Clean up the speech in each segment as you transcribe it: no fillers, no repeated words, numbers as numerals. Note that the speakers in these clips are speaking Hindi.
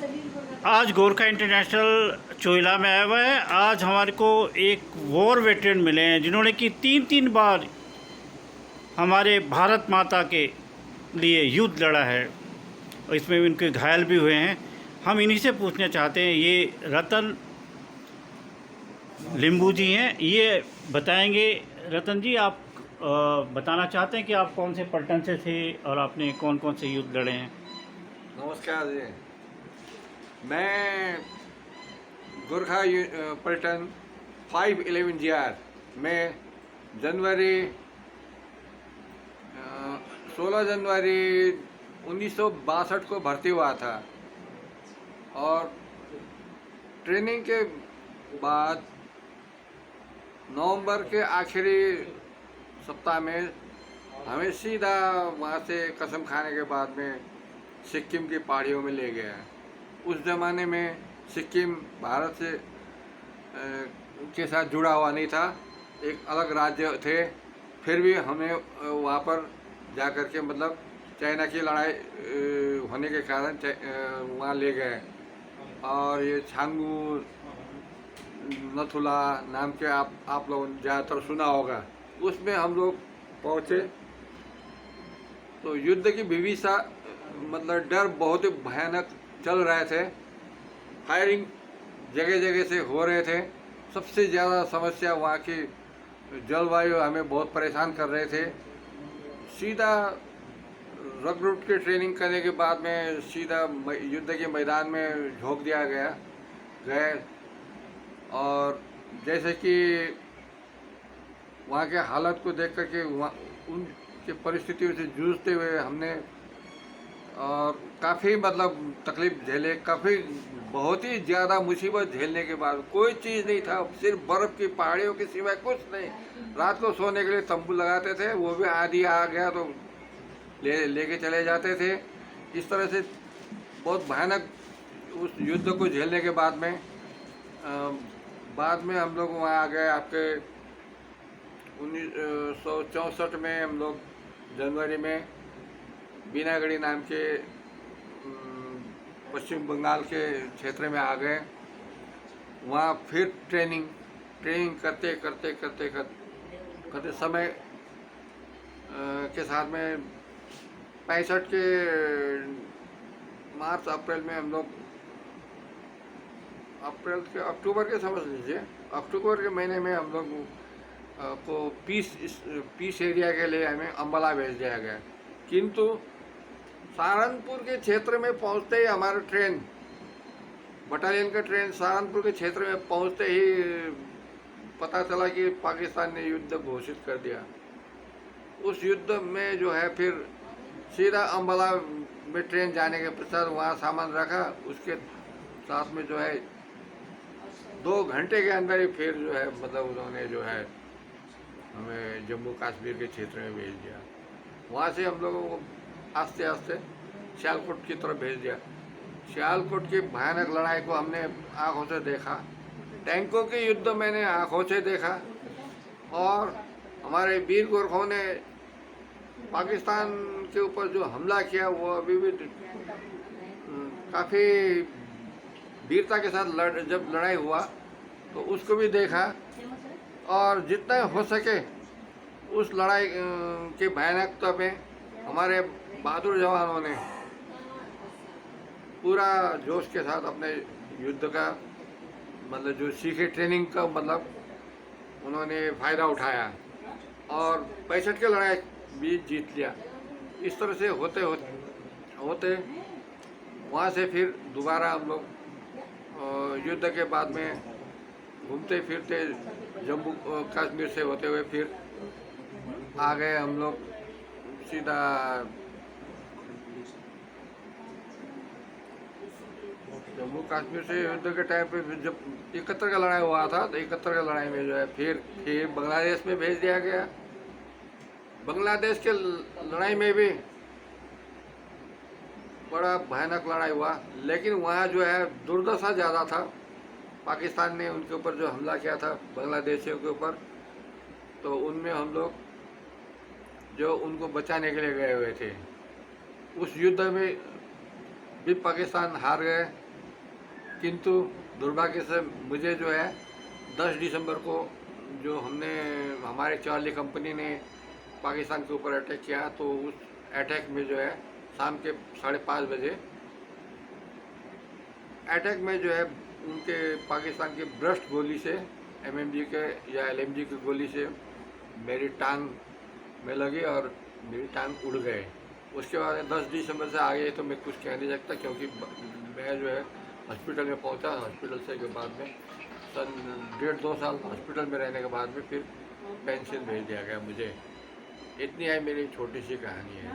आज गोरखा इंटरनेशनल चोइला में आया हुआ है। आज हमारे को एक वॉर वेटरन मिले हैं जिन्होंने कि तीन बार हमारे भारत माता के लिए युद्ध लड़ा है और इसमें भी उनके घायल भी हुए हैं। हम इन्हीं से पूछना चाहते हैं, ये रतन लिंबू जी हैं, ये बताएंगे। रतन जी, आप बताना चाहते हैं कि आप कौन से पलटन से थे और आपने कौन कौन से युद्ध लड़े हैं? नमस्कार जी, मैं गोरखा पलटन 511 GR में जनवरी 16 जनवरी 1962 को भर्ती हुआ था और ट्रेनिंग के बाद नवंबर के आखिरी सप्ताह में हमें सीधा वहाँ से कसम खाने के बाद में सिक्किम की पहाड़ियों में ले गया। उस ज़माने में सिक्किम भारत से के साथ जुड़ा हुआ नहीं था, एक अलग राज्य थे। फिर भी हमें वहाँ पर जा कर के मतलब चाइना की लड़ाई होने के कारण वहाँ ले गए। और ये छांगू नथुला नाम के आप लोगों ने ज़्यादातर सुना होगा, उसमें हम लोग पहुँचे तो युद्ध की विभीषा मतलब डर बहुत ही भयानक चल रहे थे। फायरिंग जगह जगह से हो रहे थे। सबसे ज़्यादा समस्या वहाँ की जलवायु हमें बहुत परेशान कर रहे थे। सीधा रग रूट की ट्रेनिंग करने के बाद में सीधा युद्ध के मैदान में झोंक दिया गए। और जैसे कि वहाँ के हालत को देख कर के उनके परिस्थितियों से जूझते हुए हमने और काफ़ी मतलब तकलीफ झेले। काफ़ी बहुत ही ज़्यादा मुसीबत झेलने के बाद कोई चीज़ नहीं था, सिर्फ बर्फ़ की पहाड़ियों के सिवाय कुछ नहीं। रात को सोने के लिए तंबू लगाते थे, वो भी आधी आ गया तो लेके चले जाते थे। इस तरह से बहुत भयानक उस युद्ध को झेलने के बाद में हम लोग वहाँ आ गए। आपके 1964 में हम लोग जनवरी में बीनागढ़ी नाम के पश्चिम बंगाल के क्षेत्र में आ गए। वहाँ फिर ट्रेनिंग करते समय के साथ में 65 के मार्च अप्रैल में हम लोग अक्टूबर के समझ लीजिए, अक्टूबर के महीने में हम लोग को पीस एरिया के लिए हमें अम्बाला भेज दिया गया। किंतु सहारनपुर के क्षेत्र में पहुंचते ही हमारा ट्रेन, बटालियन का ट्रेन सहारनपुर के क्षेत्र में पहुंचते ही पता चला कि पाकिस्तान ने युद्ध घोषित कर दिया। उस युद्ध में जो है फिर सीधा अम्बाला में ट्रेन जाने के पश्चात वहाँ सामान रखा। उसके साथ में जो है 2 घंटे के अंदर ही फिर जो है मतलब उन्होंने जो है हमें जम्मू कश्मीर के क्षेत्र में भेज दिया। वहाँ से हम लोगों को आस्ते आस्ते सियालकोट की तरफ भेज दिया। सियालकोट की भयानक लड़ाई को हमने आँखों से देखा, टैंकों के युद्ध मैंने आँखों से देखा। और हमारे वीर गोरखों ने पाकिस्तान के ऊपर जो हमला किया वो अभी भी काफ़ी वीरता के साथ जब लड़ाई हुआ तो उसको भी देखा। और जितना हो सके उस लड़ाई के भयानकता में हमारे बहादुर जवानों ने पूरा जोश के साथ अपने युद्ध का मतलब जो सीखे ट्रेनिंग का मतलब उन्होंने फ़ायदा उठाया और 65 की लड़ाई भी जीत लिया। इस तरह से होते वहाँ से फिर दोबारा हम लोग युद्ध के बाद में घूमते फिरते जम्मू कश्मीर से होते हुए फिर आ गए हम लोग सीधा जम्मू कश्मीर से। युद्ध के टाइम पे जब 71 का लड़ाई हुआ था तो 71 का लड़ाई में जो है फिर बांग्लादेश में भेज दिया गया। बांग्लादेश के लड़ाई में भी बड़ा भयानक लड़ाई हुआ, लेकिन वहाँ जो है दुर्दशा ज़्यादा था। पाकिस्तान ने उनके ऊपर जो हमला किया था बांग्लादेशियों के ऊपर, तो उनमें हम लोग जो उनको बचाने के लिए गए हुए थे। उस युद्ध में भी पाकिस्तान हार गए किंतु दुर्भाग्य से मुझे जो है 10 दिसंबर को जो हमारे चार्ली कंपनी ने पाकिस्तान के ऊपर अटैक किया, तो उस अटैक में जो है शाम के 5:30 बजे अटैक में जो है उनके पाकिस्तान की ब्रस्ट गोली से, एमएमजी के या एलएमजी की गोली से मेरी टांग में लगी और मेरी टांग उड़ गए। उसके बाद 10 दिसंबर से आगे तो मैं कुछ कह नहीं सकता, क्योंकि मैं जो है हॉस्पिटल में पहुंचा। हॉस्पिटल से के बाद में 1.5-2 साल हॉस्पिटल में रहने के बाद में फिर पेंशन भेज दिया गया मुझे। इतनी है मेरी छोटी सी कहानी है।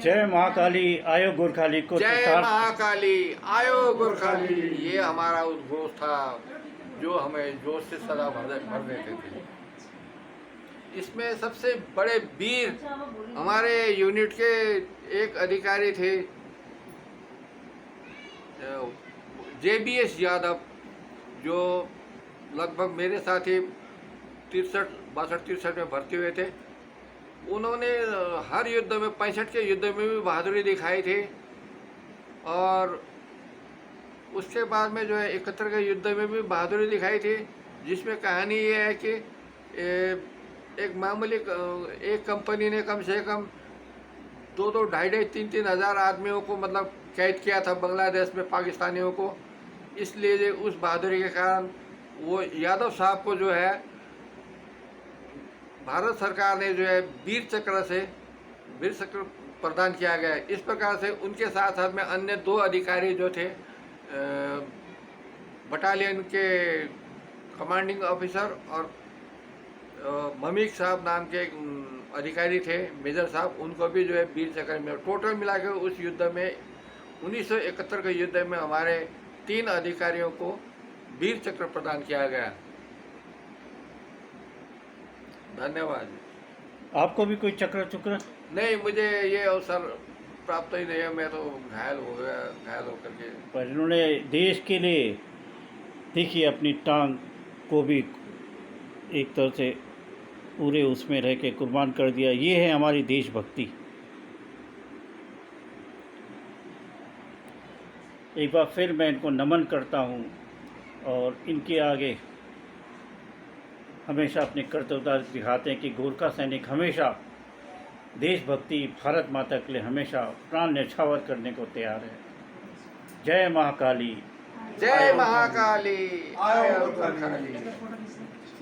जय महाकाली आयो गोरखाली को जय महाकाली आयो गोरखाली, ये हमारा उद्घोष था जो हमें जोश से सदा भर देते थे। इसमें सबसे बड़े वीर हमारे यूनिट के एक अधिकारी थे, JBS यादव, जो लगभग मेरे साथ ही 63 में भर्ती हुए थे। उन्होंने हर युद्ध में 65 के युद्ध में भी बहादुरी दिखाई थी, और उसके बाद में जो है 71 के युद्ध में भी बहादुरी दिखाई थी। जिसमें कहानी ये है कि एक मामूली एक कंपनी ने कम से कम 2-2, 2,500, 3-3 हज़ार आदमियों को मतलब कैद किया था बांग्लादेश में, पाकिस्तानियों को। इसलिए उस बहादुरी के कारण वो यादव साहब को जो है भारत सरकार ने जो है वीर चक्र प्रदान किया गया है। इस प्रकार से उनके साथ साथ में अन्य 2 अधिकारी जो थे, बटालियन के कमांडिंग ऑफिसर और ममिक साहब नाम के अधिकारी थे, मेजर साहब, उनको भी जो है वीर चक्र में, टोटल मिला के उस युद्ध में 1971 के युद्ध में हमारे 3 अधिकारियों को वीर चक्र प्रदान किया गया। धन्यवाद। आपको भी कोई चक्र? नहीं, मुझे ये अवसर प्राप्त ही नहीं है, मैं तो घायल होकर के। पर इन्होंने देश के लिए देखिए अपनी टांग को भी एक तरह से पूरे उसमें रह के कुर्बान कर दिया। ये है हमारी देशभक्ति। एक बार फिर मैं इनको नमन करता हूँ और इनके आगे हमेशा अपनी कर्तव्यता दिखाते हैं कि गोरखा सैनिक हमेशा देशभक्ति, भारत माता के लिए हमेशा प्राण न्यौछावर करने को तैयार है। जय महाकाली, जय महाकाली, आयो गोरखाली।